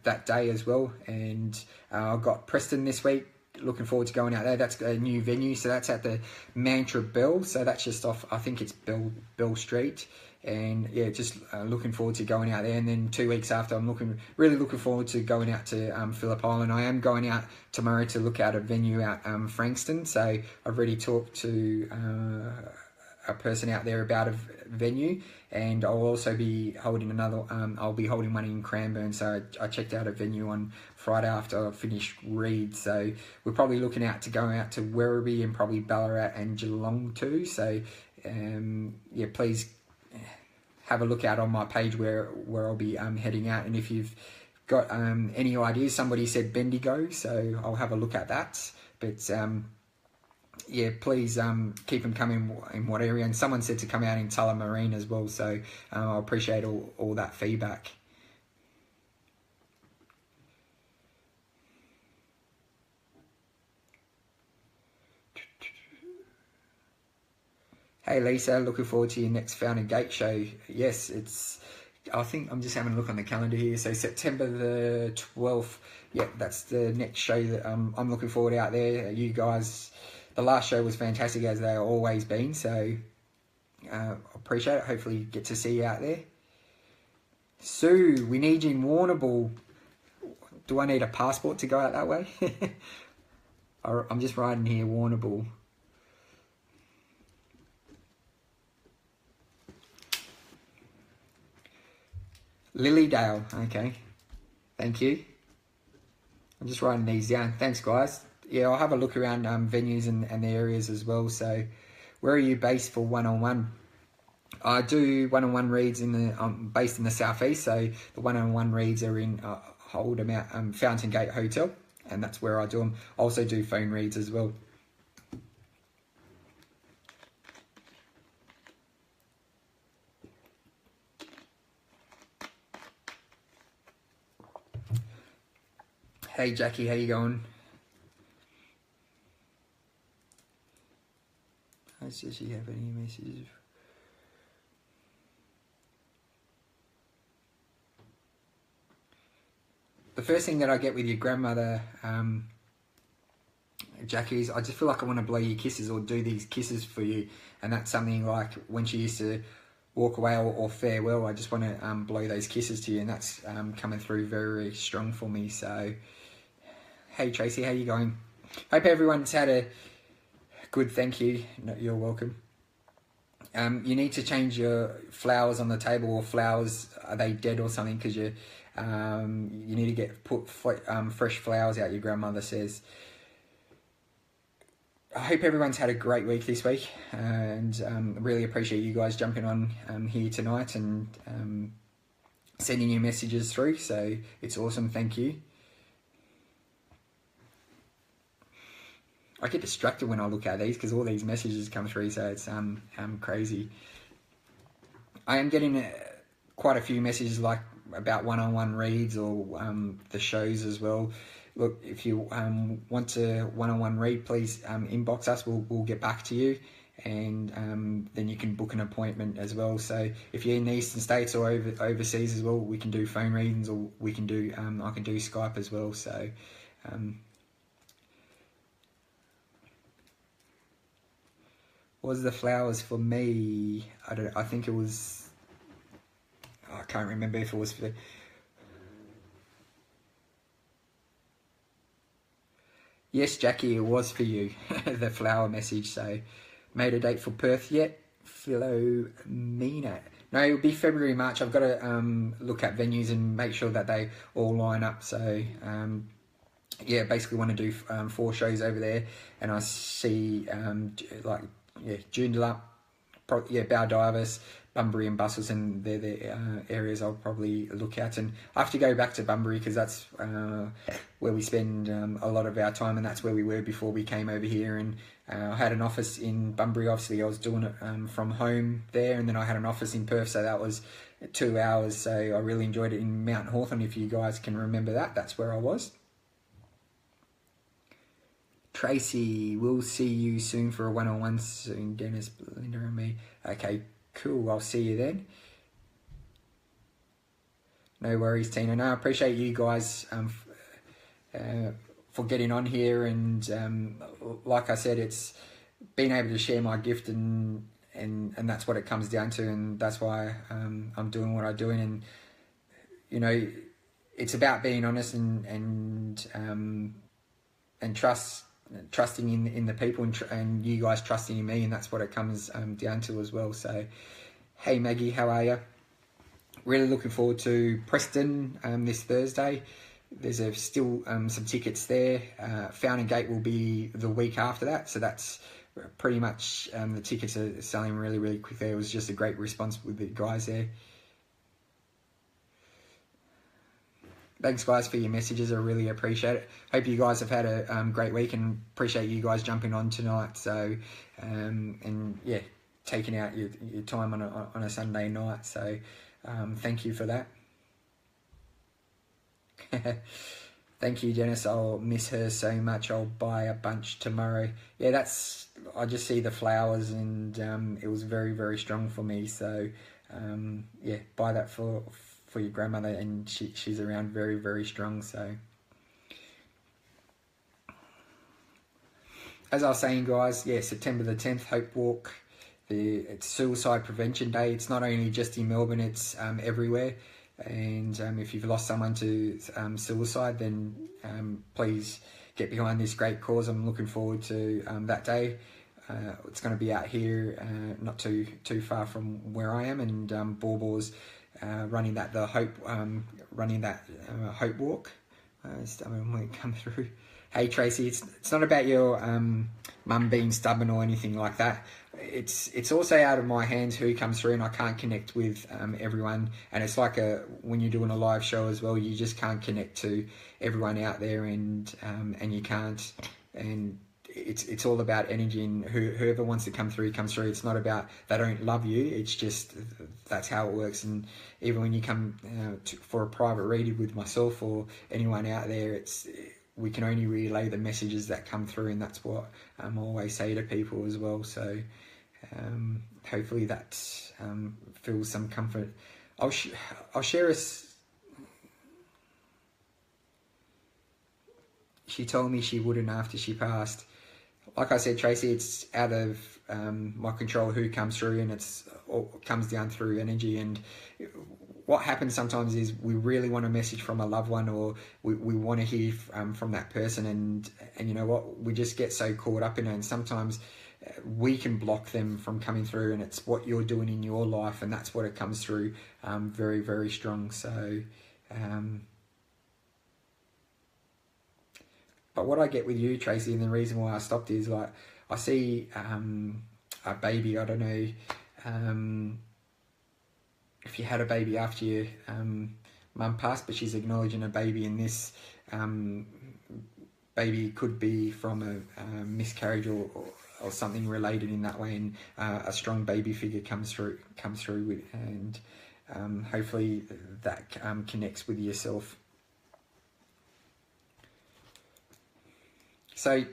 that day as well, and I've got Preston this week. Looking forward to going out there. That's a new venue, so that's at the Mantra Bell, so that's just off, I think it's Bell Street. And yeah, just looking forward to going out there. And then 2 weeks after, I'm really looking forward to going out to Phillip Island. I am going out tomorrow to look at a venue out Frankston. So I've already talked to a person out there about a venue, and I'll also be holding another. I'll be holding one in Cranbourne. So I checked out a venue on Friday after I finished Reed. So we're probably looking out to go out to Werribee and probably Ballarat and Geelong too. So yeah, please have a look out on my page where I'll be heading out. And if you've got any ideas, somebody said Bendigo, so I'll have a look at that. But yeah, please keep them coming in what area. And someone said to come out in Tullamarine as well, so I appreciate all that feedback. Hey Lisa, looking forward to your next Fountain Gate show. Yes, I think I'm just having a look on the calendar here. So September the 12th, yeah, that's the next show that I'm looking forward out there. You guys, the last show was fantastic as they've always been. So appreciate it. Hopefully get to see you out there. Sue, we need you in Warrnambool. Do I need a passport to go out that way? I'm just writing here, Warrnambool. Lilydale, okay. Thank you. I'm just writing these down. Thanks, guys. Yeah, I'll have a look around venues and the areas as well. So, where are you based for one-on-one? I do one-on-one reads I'm based in the southeast. So the one-on-one reads are in Hold'em out Fountain Gate Hotel, and that's where I do them. I also do phone reads as well. Hey Jackie, how you going? Does she have any messages? The first thing that I get with your grandmother, Jackie, is I just feel like I want to blow you kisses or do these kisses for you. And that's something like when she used to walk away or farewell, I just want to blow those kisses to you. And that's coming through very, very strong for me. So, hey Tracy, how you going? Hope everyone's had a good, thank you. No, you're welcome. You need to change your flowers on the table, or flowers, are they dead or something? Because you need to put fresh flowers out, your grandmother says. I hope everyone's had a great week this week, and really appreciate you guys jumping on here tonight and sending your messages through. So it's awesome, thank you. I get distracted when I look at these because all these messages come through, so it's crazy. I am getting quite a few messages like about one-on-one reads or the shows as well. Look, if you want to one-on-one read, please inbox us. We'll get back to you, and then you can book an appointment as well. So if you're in the Eastern States or overseas as well, we can do phone readings, or we can do I can do Skype as well. So. Was the flowers for me? I think it was. I can't remember if it was for. Yes, Jackie, it was for you. The flower message. So, made a date for Perth yet? Philomena. No, it'll be February, March. I've got to look at venues and make sure that they all line up. So, yeah, basically want to do 4 shows over there, and I see Joondalup, Baldivis, Bunbury and Busselton, they're the areas I'll probably look at. And I have to go back to Bunbury because that's where we spend a lot of our time, and that's where we were before we came over here. And I had an office in Bunbury. Obviously, I was doing it from home there, and then I had an office in Perth, so that was 2 hours. So I really enjoyed it in Mount Hawthorn. If you guys can remember that, that's where I was. Tracy, we'll see you soon for a one-on-one soon, Dennis, Belinda and me. Okay, cool, I'll see you then. No worries, Tina. No, I appreciate you guys for getting on here, and like I said, it's being able to share my gift, and that's what it comes down to, and that's why I'm doing what I'm doing. And you know, it's about being honest and trusting in the people, and you guys trusting in me, and that's what it comes down to as well. So, hey Maggie, how are you? Really looking forward to Preston this Thursday. There's still some tickets there. Fountain Gate will be the week after that, so that's pretty much the tickets are selling really quick there. It was just a great response with the guys there. Thanks guys for your messages, I really appreciate it. Hope you guys have had a great week, and appreciate you guys jumping on tonight. So and yeah, taking out your time on a Sunday night. So thank you for that. Thank you, Dennis. I'll miss her so much. I'll buy a bunch tomorrow. Yeah, I just see the flowers, and it was very strong for me. So yeah, buy that for your grandmother, and she's around very strong. So as I was saying, guys, yeah, September the 10th, Hope Walk. It's Suicide Prevention Day. It's not only just in Melbourne, it's everywhere. And if you've lost someone to suicide, then please get behind this great cause. I'm looking forward to that day. It's going to be out here, not too far from where I am, and Borbor's running that Hope Walk. When come through. Hey Tracy, it's not about your mum being stubborn or anything like that. It's also out of my hands who comes through, and I can't connect with everyone. And it's like when you're doing a live show as well, you just can't connect to everyone out there, and you can't. And it's all about energy, and whoever wants to come through comes through. It's not about they don't love you. It's just that's how it works. And even when you come for a private reading with myself or anyone out there, we can only relay the messages that come through, and that's what I always say to people as well. So hopefully that feels some comfort. I'll share she told me she wouldn't after she passed. Like I said, Tracy, it's out of my control who comes through, and it comes down through energy. And what happens sometimes is we really want a message from a loved one, or we want to hear from that person, and you know what, we just get so caught up in it, and sometimes we can block them from coming through, and it's what you're doing in your life, and that's what it comes through very strong. So but what I get with you, Tracy, and the reason why I stopped is, like, I see a baby. I don't know if you had a baby after your mum passed, but she's acknowledging a baby, and this baby could be from a miscarriage or something related in that way, and a strong baby figure comes through with, and hopefully that connects with yourself. So,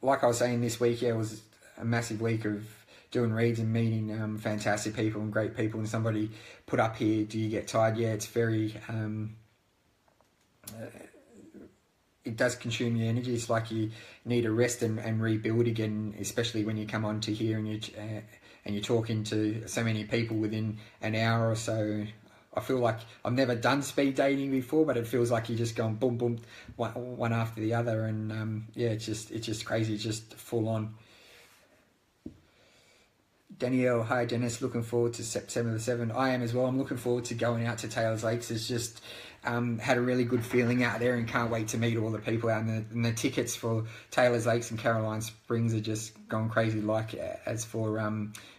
like I was saying, this week, it was a massive week of doing reads and meeting fantastic people and great people. And somebody put up here, do you get tired? Yeah, it's very, it does consume your energy. It's like you need to rest and rebuild again, especially when you come on to here and you're talking to so many people within an hour or so. I feel like I've never done speed dating before, but it feels like you're just going boom, boom, one after the other, and yeah, it's just crazy, it's just full on. Danielle, hi Dennis, looking forward to September the 7th. I am as well. I'm looking forward to going out to Taylor's Lakes. It's just had a really good feeling out there and can't wait to meet all the people out. And the tickets for Taylor's Lakes and Caroline Springs are just going crazy, like as for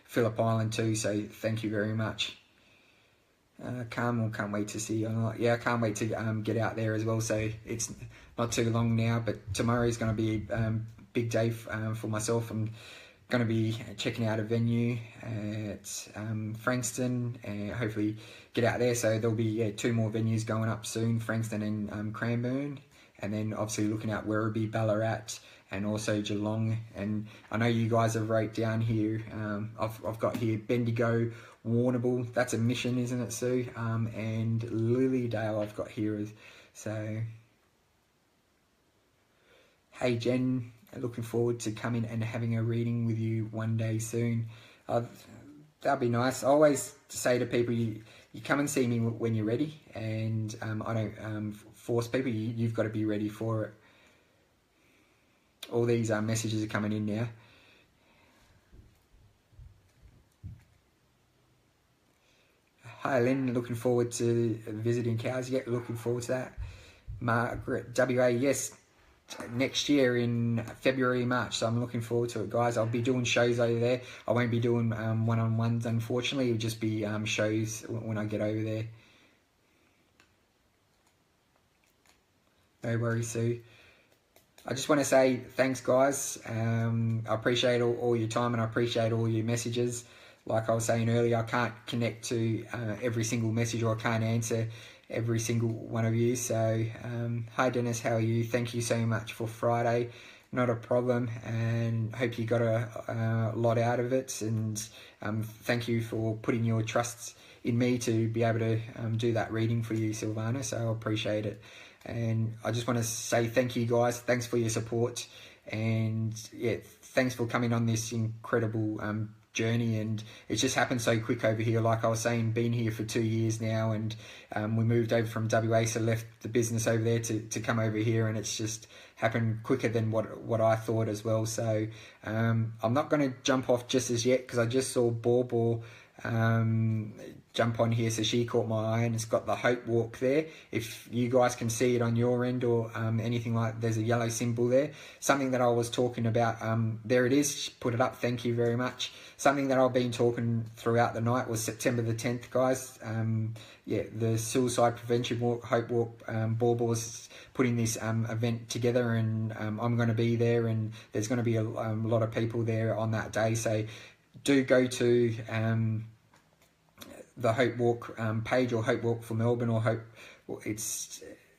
Phillip Island too. So thank you very much. Carmel, can't wait to see you. Yeah, I can't wait to get out there as well. So it's not too long now, but tomorrow is going to be a big day for myself. I'm going to be checking out a venue at Frankston and hopefully get out there. So there'll be 2 more venues going up soon, Frankston and Cranbourne, and then obviously looking at Werribee, Ballarat, and also Geelong. And I know you guys have wrote down here, I've got here Bendigo, Warrnambool, that's a mission, isn't it, Sue? And Lilydale I've got here. So, hey Jen, looking forward to coming and having a reading with you one day soon. That'd be nice. I always say to people, you come and see me when you're ready, and I don't force people. You've got to be ready for it. All these messages are coming in now. Hi Lynn, looking forward to visiting cows. Yeah, looking forward to that. Margaret, WA, yes, next year in February, March. So I'm looking forward to it, guys. I'll be doing shows over there. I won't be doing one-on-ones, unfortunately. It'll just be shows when I get over there. No worries, Sue. I just want to say thanks, guys. I appreciate all your time and I appreciate all your messages. Like I was saying earlier, I can't connect to every single message, or I can't answer every single one of you. So, hi Dennis, how are you? Thank you so much for Friday. Not a problem, and hope you got a lot out of it. And thank you for putting your trust in me to be able to do that reading for you, Silvana. So I appreciate it. And I just want to say thank you, guys. Thanks for your support. And yeah, thanks for coming on this incredible journey. And it's just happened so quick over here. Like I was saying, been here for 2 years now, and we moved over from WA, so left the business over there to come over here, and it's just happened quicker than what I thought as well. So I'm not going to jump off just as yet, because I just saw Borbor jump on here, so she caught my eye, and it's got the Hope Walk there. If you guys can see it on your end, or anything like, there's a yellow symbol there. Something that I was talking about, there it is, put it up, thank you very much. Something that I've been talking throughout the night was September the 10th, guys. Yeah, the Suicide Prevention Walk, Hope Walk, Borbor's putting this event together, and I'm going to be there, and there's going to be a lot of people there on that day. So do go to the Hope Walk page, or Hope Walk for Melbourne, or Hope,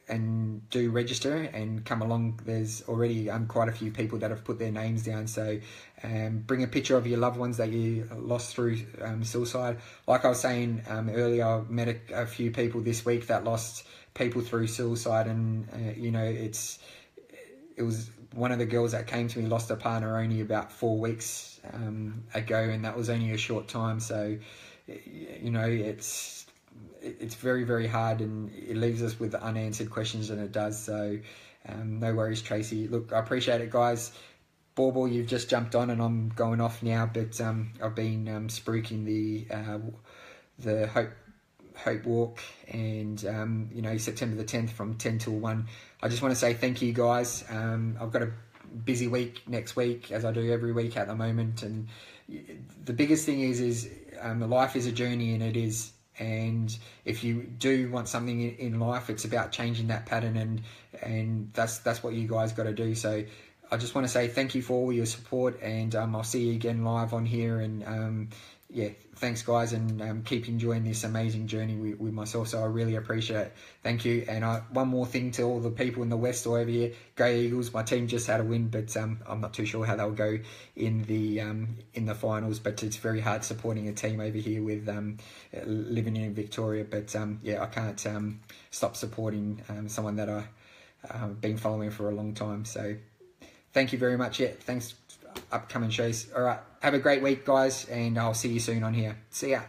and do register and come along. There's already quite a few people that have put their names down. So bring a picture of your loved ones that you lost through suicide. Like I was saying earlier, I met a few people this week that lost people through suicide, and you know, it was one of the girls that came to me lost her partner only about 4 weeks ago, and that was only a short time. So you know, it's very, very hard, and it leaves us with unanswered questions, and it does. So no worries, Tracy. Look, I appreciate it, guys. Borbor, you've just jumped on, and I'm going off now, but I've been spruiking the Hope Walk, and you know, September the 10th from 10 till 1. I just want to say thank you, guys. I've got a busy week next week, as I do every week at the moment, and the biggest thing is life is a journey, and it is. And if you do want something in life, it's about changing that pattern, and that's what you guys got to do. So I just want to say thank you for all your support, and I'll see you again live on here. And yeah, thanks, guys, and keep enjoying this amazing journey with myself. So I really appreciate it. Thank you. And one more thing to all the people in the West or over here, go Eagles. My team just had a win, but I'm not too sure how they'll go in the finals. But it's very hard supporting a team over here with living in Victoria. But yeah, I can't stop supporting someone that I've been following for a long time. So thank you very much. Yeah, thanks. Upcoming shows. All right, have a great week, guys, and I'll see you soon on here. See ya.